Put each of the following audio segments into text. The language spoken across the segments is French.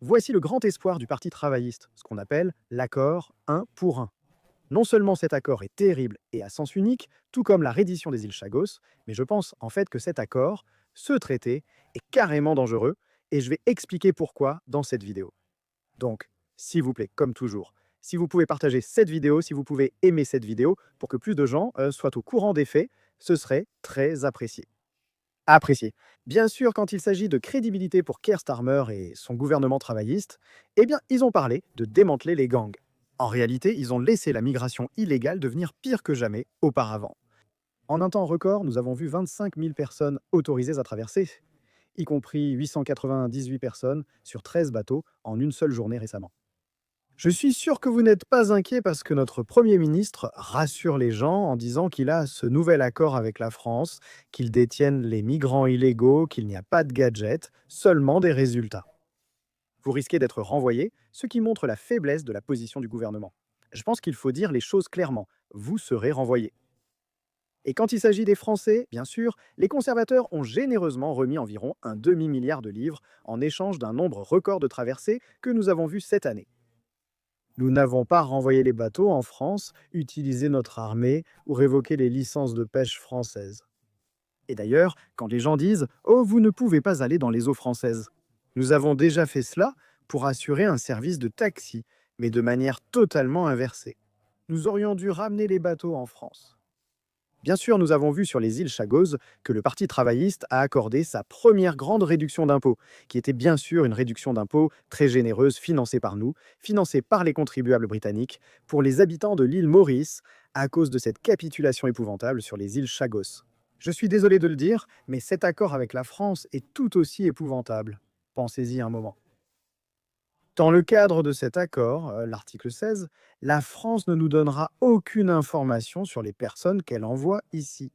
Voici le grand espoir du Parti travailliste, ce qu'on appelle l'accord un pour un. Non seulement cet accord est terrible et à sens unique, tout comme la reddition des îles Chagos, mais je pense en fait que cet accord, ce traité, est carrément dangereux, et je vais expliquer pourquoi dans cette vidéo. Donc, s'il vous plaît, comme toujours, si vous pouvez partager cette vidéo, si vous pouvez aimer cette vidéo, pour que plus de gens soient au courant des faits, ce serait très apprécié. Apprécié. Bien sûr, quand il s'agit de crédibilité pour Keir Starmer et son gouvernement travailliste, eh bien, ils ont parlé de démanteler les gangs. En réalité, ils ont laissé la migration illégale devenir pire que jamais auparavant. En un temps record, nous avons vu 25 000 personnes autorisées à traverser, y compris 898 personnes sur 13 bateaux en une seule journée récemment. Je suis sûr que vous n'êtes pas inquiet parce que notre Premier ministre rassure les gens en disant qu'il a ce nouvel accord avec la France, qu'ils détiennent les migrants illégaux, qu'il n'y a pas de gadgets, seulement des résultats. Vous risquez d'être renvoyé, ce qui montre la faiblesse de la position du gouvernement. Je pense qu'il faut dire les choses clairement. Vous serez renvoyé. Et quand il s'agit des Français, bien sûr, les conservateurs ont généreusement remis environ un demi-milliard de livres en échange d'un nombre record de traversées que nous avons vues cette année. Nous n'avons pas renvoyé les bateaux en France, utilisé notre armée ou révoqué les licences de pêche françaises. Et d'ailleurs, quand les gens disent «Oh, vous ne pouvez pas aller dans les eaux françaises», nous avons déjà fait cela pour assurer un service de taxi, mais de manière totalement inversée. Nous aurions dû ramener les bateaux en France. Bien sûr, nous avons vu sur les îles Chagos que le Parti travailliste a accordé sa première grande réduction d'impôts, qui était bien sûr une réduction d'impôts très généreuse financée par nous, financée par les contribuables britanniques, pour les habitants de l'île Maurice, à cause de cette capitulation épouvantable sur les îles Chagos. Je suis désolé de le dire, mais cet accord avec la France est tout aussi épouvantable. Pensez-y un moment. Dans le cadre de cet accord, l'article 16, la France ne nous donnera aucune information sur les personnes qu'elle envoie ici.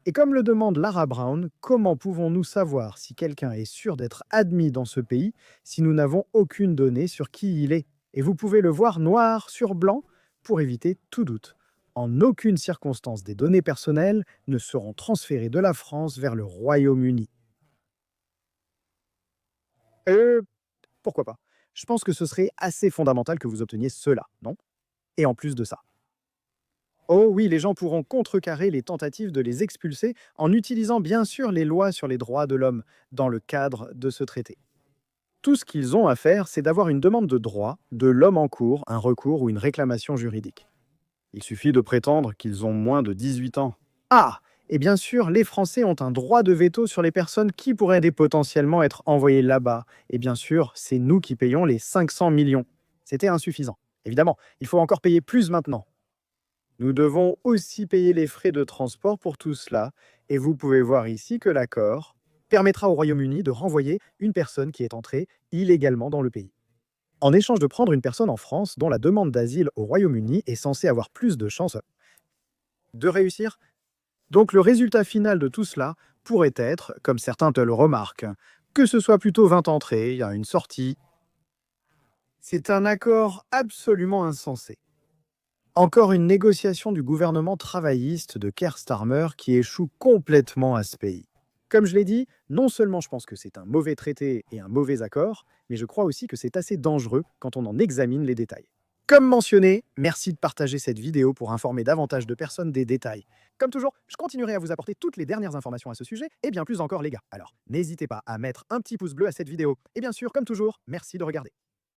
Et comme le demande Lara Brown, comment pouvons-nous savoir si quelqu'un est sûr d'être admis dans ce pays si nous n'avons aucune donnée sur qui il est? Et vous pouvez le voir noir sur blanc pour éviter tout doute. En aucune circonstance des données personnelles ne seront transférées de la France vers le Royaume-Uni. Euh, Pourquoi pas? Je pense que ce serait assez fondamental que vous obteniez cela, non? Et en plus de ça. Oh oui, les gens pourront contrecarrer les tentatives de les expulser en utilisant bien sûr les lois sur les droits de l'homme dans le cadre de ce traité. Tout ce qu'ils ont à faire, c'est d'avoir une demande de droit de l'homme en cours, un recours ou une réclamation juridique. Il suffit de prétendre qu'ils ont moins de 18 ans. Ah! Et bien sûr, les Français ont un droit de veto sur les personnes qui pourraient potentiellement être envoyées là-bas. Et bien sûr, c'est nous qui payons les 500 millions. C'était insuffisant. Évidemment, il faut encore payer plus maintenant. Nous devons aussi payer les frais de transport pour tout cela. Et vous pouvez voir ici que l'accord permettra au Royaume-Uni de renvoyer une personne qui est entrée illégalement dans le pays. En échange de prendre une personne en France dont la demande d'asile au Royaume-Uni est censée avoir plus de chances de réussir. Donc le résultat final de tout cela pourrait être, comme certains te le remarquent, que ce soit plutôt 20 entrées, il y a une sortie. C'est un accord absolument insensé. Encore une négociation du gouvernement travailliste de Keir Starmer qui échoue complètement à ce pays. Comme je l'ai dit, non seulement je pense que c'est un mauvais traité et un mauvais accord, mais je crois aussi que c'est assez dangereux quand on en examine les détails. Comme mentionné, merci de partager cette vidéo pour informer davantage de personnes des détails. Comme toujours, je continuerai à vous apporter toutes les dernières informations à ce sujet, et bien plus encore les gars. Alors, n'hésitez pas à mettre un petit pouce bleu à cette vidéo. Et bien sûr, comme toujours, merci de regarder.